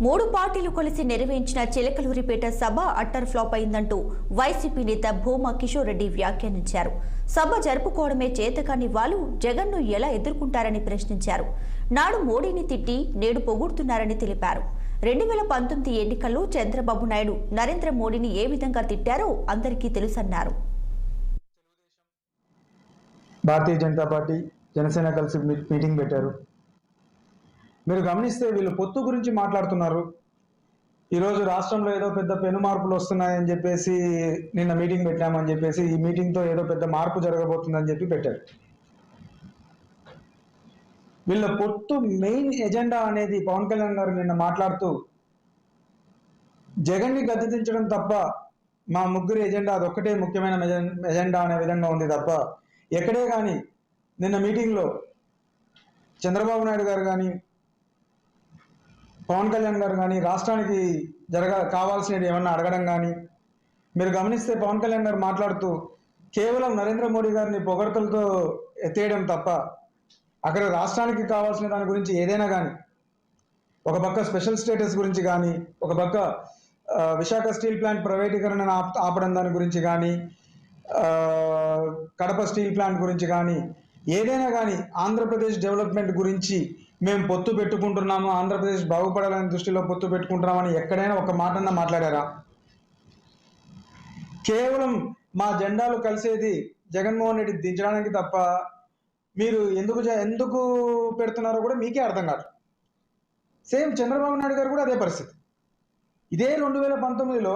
మూడు పార్టీలు కలిసి నిర్వహించిన చిలకలూరిపేట సభ అట్టర్ ఫ్లాప్ అయిందంటూ వైసీపీ నేత భూమా కిషోర్ రెడ్డి వ్యాఖ్యానించారు. సభ జరుపుకోవడమే చేతకాని వాళ్ళు జగన్ను ఎలా ఎదుర్కొంటారని ప్రశ్నించారు. నాడు మోడీని తిట్టి నేడు పొగుడుతున్నారని తెలిపారు. 2019 ఎన్నికల్లో చంద్రబాబు నాయుడు నరేంద్ర మోడీని ఏ విధంగా తిట్టారో అందరికీ తెలుసన్నారు. భారతీయ జనతా పార్టీ జనసేన కలిసి మీటింగ్ పెట్టారు. మీరు గమనిస్తే వీళ్ళు పొత్తు గురించి మాట్లాడుతున్నారు. ఈరోజు రాష్ట్రంలో ఏదో పెద్ద పెను మార్పులు వస్తున్నాయని చెప్పేసి నిన్న మీటింగ్ పెట్టామని చెప్పేసి ఈ మీటింగ్తో ఏదో పెద్ద మార్పు జరగబోతుందని చెప్పి పెట్టారు. వీళ్ళ పొత్తు మెయిన్ ఎజెండా అనేది పవన్ కళ్యాణ్ గారు నిన్న మాట్లాడుతూ జగన్ని గద్దెదించడం తప్ప మా ముగ్గురి ఎజెండా అదొక్కటే ముఖ్యమైన ఎజెండా అనే విధంగా ఉంది తప్ప ఎక్కడే కానీ నిన్న మీటింగ్లో చంద్రబాబు నాయుడు గారు కానీ పవన్ కళ్యాణ్ గారు కానీ రాష్ట్రానికి కావాల్సినవి ఏమన్నా అడగడం కానీ మీరు గమనిస్తే పవన్ కళ్యాణ్ గారు మాట్లాడుతూ కేవలం నరేంద్ర మోడీ గారిని పొగడ్తలతో ఎత్తేయడం తప్ప అక్కడ రాష్ట్రానికి కావాల్సిన దాని గురించి ఏదైనా కానీ ఒక పక్క స్పెషల్ స్టేటస్ గురించి కానీ ఒక పక్క విశాఖ స్టీల్ ప్లాంట్ ప్రైవేటీకరణను ఆపడం దాని గురించి కానీ కడప స్టీల్ ప్లాంట్ గురించి కానీ ఏదైనా కానీ ఆంధ్రప్రదేశ్ డెవలప్మెంట్ గురించి మేము పొత్తు పెట్టుకుంటున్నాము, ఆంధ్రప్రదేశ్ బాగుపడాలని దృష్టిలో పొత్తు పెట్టుకుంటున్నామని ఎక్కడైనా ఒక మాటన్నా మాట్లాడారా? కేవలం మా జెండాలు కలిసేది జగన్మోహన్ రెడ్డి దించడానికి తప్ప మీరు ఎందుకు పెడుతున్నారో కూడా మీకే అర్థం కాదు. సేమ్ చంద్రబాబు నాయుడు గారు కూడా అదే పరిస్థితి. ఇదే 2019లో